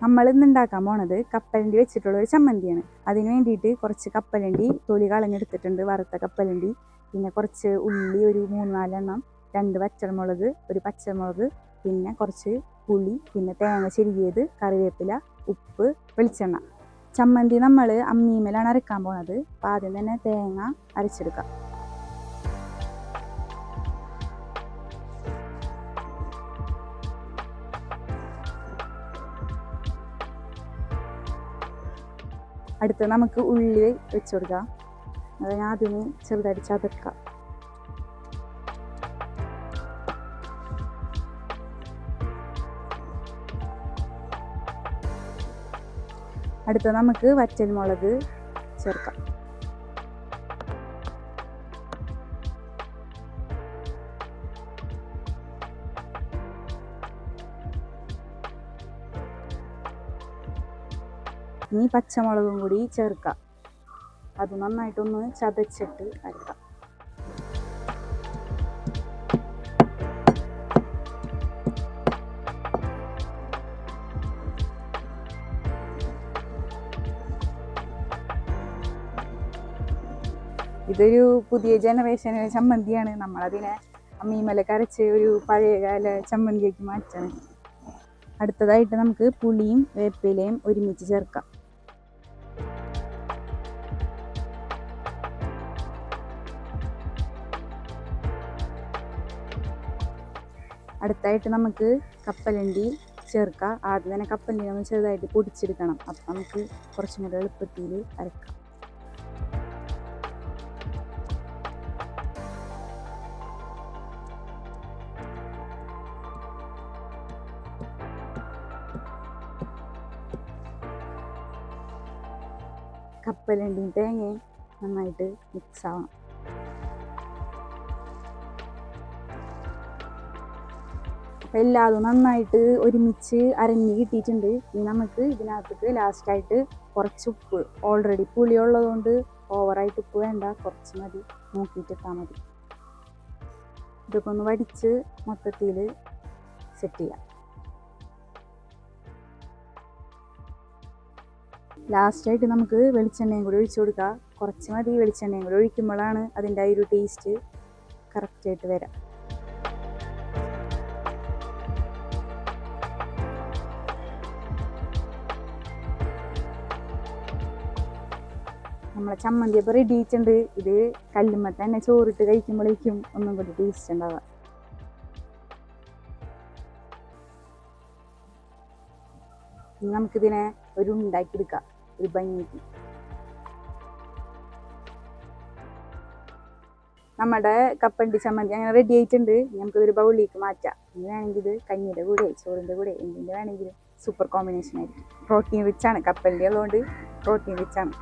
നമ്മൾ ഇന്ന് ഉണ്ടാക്കാൻ പോണത് കപ്പലണ്ടി വെച്ചിട്ടുള്ള ഒരു ചമ്മന്തിയാണ്. അതിന് വേണ്ടിയിട്ട് കുറച്ച് കപ്പലണ്ടി തൊലി കളഞ്ഞെടുത്തിട്ടുണ്ട്, വറുത്ത കപ്പലണ്ടി. പിന്നെ കുറച്ച് ഉള്ളി ഒരു 3-4 എണ്ണം, 2 വറ്റൽമുളക്, ഒരു പച്ചമുളക്, പിന്നെ കുറച്ച് പുളി, പിന്നെ തേങ്ങ ചിരികിയത്, കറിവേപ്പില, ഉപ്പ്, വെളിച്ചെണ്ണ. ചമ്മന്തി നമ്മൾ അമ്മീമേലാണ് അരക്കാൻ പോണത്. അപ്പോൾ ആദ്യം തന്നെ തേങ്ങ അരച്ചെടുക്കാം. അടുത്ത് നമുക്ക് ഉള്ളി വെച്ച് കൊടുക്കാം. അതിന് ആദ്യം ചെറുതായിട്ട് ചതക്കാം. അടുത്ത് നമുക്ക് വറ്റൽമുളക് ചേർക്കാം. ഇനി പച്ചമുളകും കൂടി ചേർക്കാം. അത് നന്നായിട്ടൊന്ന് ചതച്ചിട്ട് അരക്കാം. ഇതൊരു പുതിയ ജനറേഷൻ ചമ്മന്തിയാണ്. നമ്മളതിനെ അമ്മീമലക്ക് അരച്ച് ഒരു പഴയകാല ചമ്മന്തിയാക്കി മാറ്റാണ്. അടുത്തതായിട്ട് നമുക്ക് പുളിയും വേപ്പിലയും ഒരുമിച്ച് ചേർക്കാം. അടുത്തായിട്ട് നമുക്ക് കപ്പലണ്ടി ചേർക്കാം. ആദ്യം തന്നെ കപ്പലണ്ടി ഒന്ന് ചെറുതായിട്ട് പൊടിച്ചെടുക്കണം. അപ്പം നമുക്ക് കുറച്ചും കൂടെ എളുപ്പത്തിൽ അരക്കാം. കപ്പലണ്ടിയും തേങ്ങയും നന്നായിട്ട് മിക്സ് ആവണം. അപ്പം എല്ലാതും നന്നായിട്ട് ഒരുമിച്ച് അരഞ്ഞ് കിട്ടിയിട്ടുണ്ട്. ഇനി നമുക്ക് ഇതിനകത്തേക്ക് ലാസ്റ്റായിട്ട് കുറച്ച് ഉപ്പ്, ഓൾറെഡി പുളി ഉള്ളതുകൊണ്ട് ഓവറായിട്ട് ഉപ്പ് വേണ്ട, കുറച്ച് മതി, നോക്കിയിട്ടിട്ടാൽ മതി. ഇതൊക്കെ ഒന്ന് വടിച്ച് മൊത്തത്തിൽ സെറ്റ് ചെയ്യാം. ലാസ്റ്റായിട്ട് നമുക്ക് വെളിച്ചെണ്ണയും കൂടി ഒഴിച്ചു കൊടുക്കുക. കുറച്ച് മതി, വെളിച്ചെണ്ണയും കൂടി ഒഴിക്കുമ്പോഴാണ് അതിൻ്റെ ആ ഒരു ടേസ്റ്റ് കറക്റ്റായിട്ട് വരാം. നമ്മളെ ചമ്മന്തി അപ്പോൾ റെഡി ആയിട്ടുണ്ട്. ഇത് കല്ലുമ്മ തന്നെ ചോറിട്ട് കഴിക്കുമ്പോഴേക്കും ഒന്നും കൂടി ടേസ്റ്റ് ഉണ്ടാവുക. ഇനി നമുക്കിതിനെ ഒരു ഉണ്ടാക്കിയെടുക്കാം, ഒരു ഭംഗിക്ക്. നമ്മുടെ കപ്പലണ്ടി ചമ്മന്തി അങ്ങനെ റെഡി ആയിട്ടുണ്ട്. നമുക്കിതൊരു ബൗളിലേക്ക് മാറ്റാം. ഇനി വേണമെങ്കിൽ ഇത് കഞ്ഞിയുടെ കൂടെ, ചോറിൻ്റെ കൂടെ, എന്തിൻ്റെ വേണമെങ്കിലും സൂപ്പർ കോമ്പിനേഷൻ ആയിരിക്കും. പ്രോട്ടീൻ റിച്ചാണ്, കപ്പലണ്ടി ഉള്ളതുകൊണ്ട് പ്രോട്ടീൻ റിച്ചാണ്.